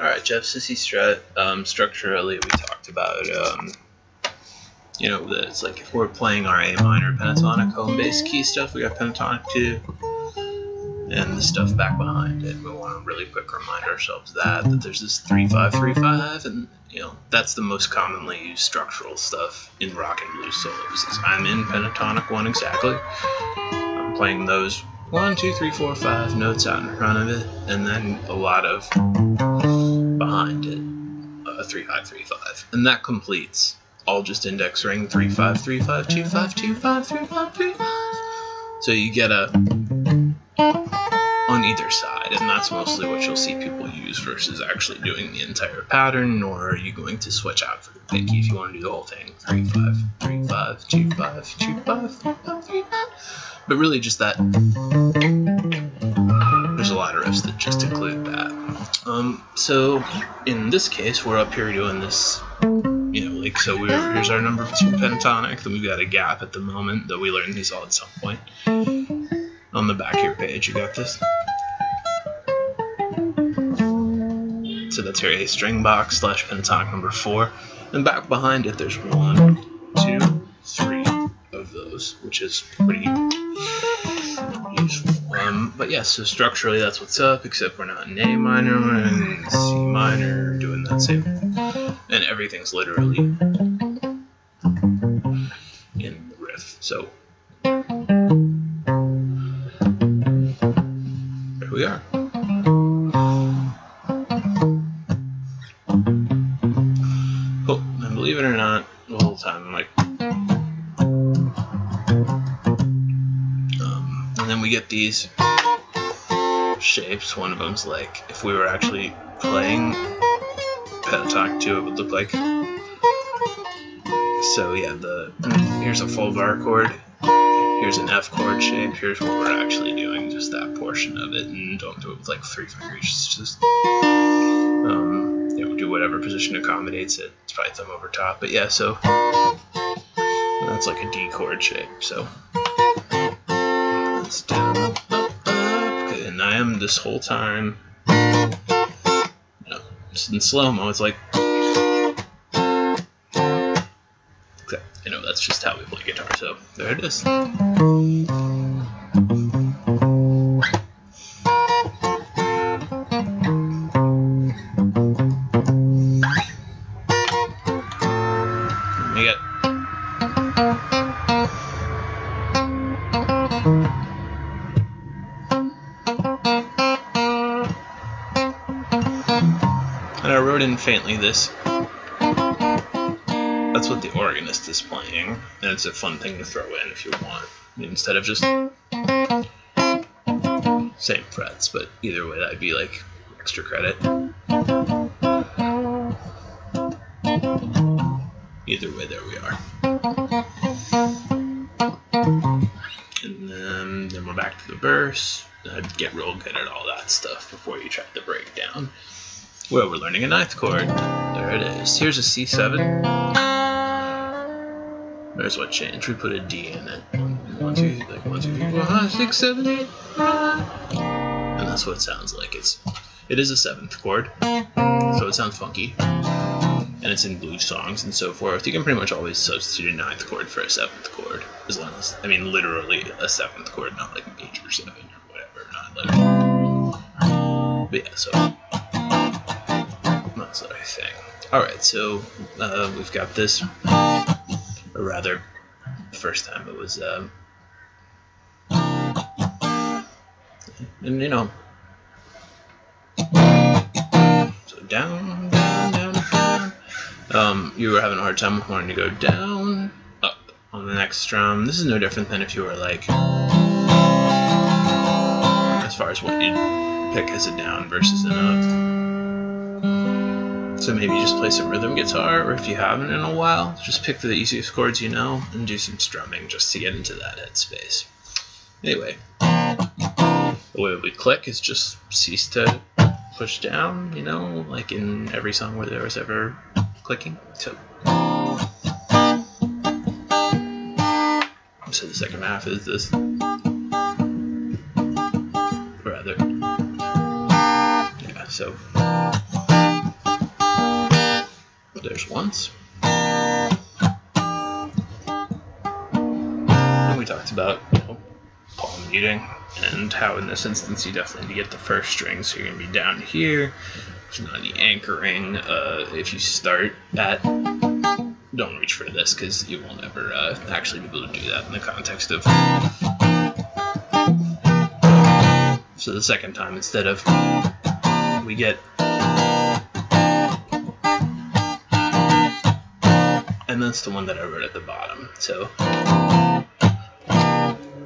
Alright, Jeff, Cissy Strut. Structurally, we talked about, you know, that it's like if we're playing our A minor pentatonic home bass key stuff, we got pentatonic 2, and the stuff back behind it. We want to really quick remind ourselves that there's this 3-5-3-5, and you know that's the most commonly used structural stuff in rock and blues solos. I'm in pentatonic 1 exactly. I'm playing those 1, 2, 3, 4, 5 notes out in front of it, and then a lot of behind it, 3-5-3-5, and that completes all just index ring 3-5-3-5, 2-5, 2-5, 3-5, 3-5. So you get a on either side, and that's mostly what you'll see people use versus actually doing the entire pattern. Nor are you going to switch out for the picky if you want to do the whole thing 3-5, 3-5, 2-5, 2-5, 3-5, 3-5. But really just that. There's a lot of riffs that just include that. So in this case, we're up here doing this, you know, like, so here's our number 2 pentatonic, then we've got a gap at the moment, though we learned these all at some point. On the back of your page, you got this. So that's your A string box / pentatonic number 4. And back behind it, there's 1, 2, 3 of those, which is pretty useful. But yeah, so structurally that's what's up, except we're not in A minor, we're in C minor, doing that same. And everything's literally in the riff. So there we are. Cool. And believe it or not, the whole time I'm like, and then we get these shapes. One of them's like, if we were actually playing pentatonic 2, it would look like. So yeah, here's a full bar chord. Here's an F chord shape. Here's what we're actually doing, just that portion of it, and don't do it with like 3 fingers. Just you know, do whatever position accommodates it. It's probably thumb over top, but yeah. So that's like a D chord shape. So it's down, up, okay, and I am this whole time. You know, just in slow mo, it's like. You know, that's just how we play guitar, so there it is. And we get and I wrote in faintly this. That's what the organist is playing, and it's a fun thing to throw in if you want, instead of just same frets, but either way that'd be like extra credit. Either way, there we are. And then we're back to the verse. I'd get real good at all that stuff before you try the breakdown. Well, we're learning a 9th chord. There it is. Here's a C7. There's what changed. We put a D in it. 1, 2, like 1, 2, 3, 4, 5, 6, 7, 8, 9. And that's what it sounds like. It is a 7th chord, so it sounds funky. And it's in blues songs and so forth. You can pretty much always substitute a 9th chord for a 7th chord, as long as, I mean, literally a 7th chord, not like major 7 or whatever, not like. But yeah, so that's what I think. All right, so we've got this. Or rather, the first time it was, and you know, so down, down, down, down. You were having a hard time wanting to go down, up on the next strum. This is no different than if you were like, as far as what you'd pick as a down versus an up. So maybe just play some rhythm guitar, or if you haven't in a while, just pick the easiest chords you know and do some strumming just to get into that headspace. Anyway, the way we click is just cease to push down, you know, like in every song where there was ever clicking. So the second half is this. Rather. Yeah, so There's once. And we talked about, palm muting, and how in this instance you definitely need to get the first string, so you're going to be down here. There's not any anchoring. If you start at, don't reach for this because you will never actually be able to do that in the context of. So the second time, instead of, we get, and that's the one that I wrote at the bottom. So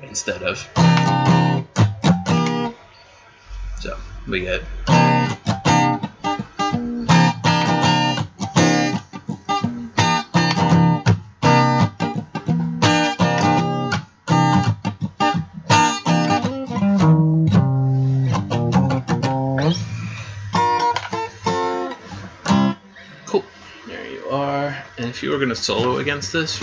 instead of, so we get. Cool, there you are. And if you were going to solo against this,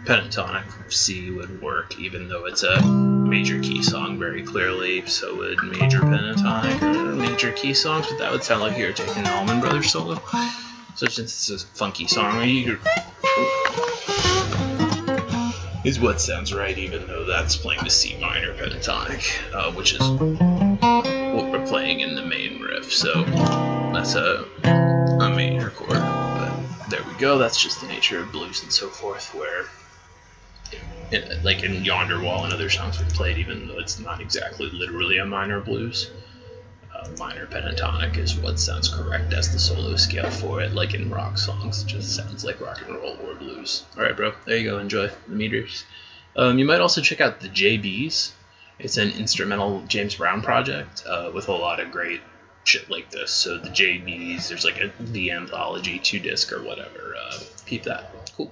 pentatonic C would work, even though it's a major key song very clearly. So would major pentatonic or major key songs, but that would sound like you're taking an Allman Brothers solo. So since it's a funky song, is what sounds right, even though that's playing the C minor pentatonic, which is what we're playing in the main riff. So that's a major chord. But there we go. That's just the nature of blues and so forth, where like in Yonder Wall and other songs we've played, even though it's not exactly literally a minor blues, minor pentatonic is what sounds correct as the solo scale for it. Like in rock songs, it just sounds like rock and roll or blues. Alright, bro, there you go, enjoy the meters. You might also check out the JBs. It's an instrumental James Brown project with a lot of great shit like this. So the JBs, there's like the Anthology 2-disc or whatever. Keep that. Cool.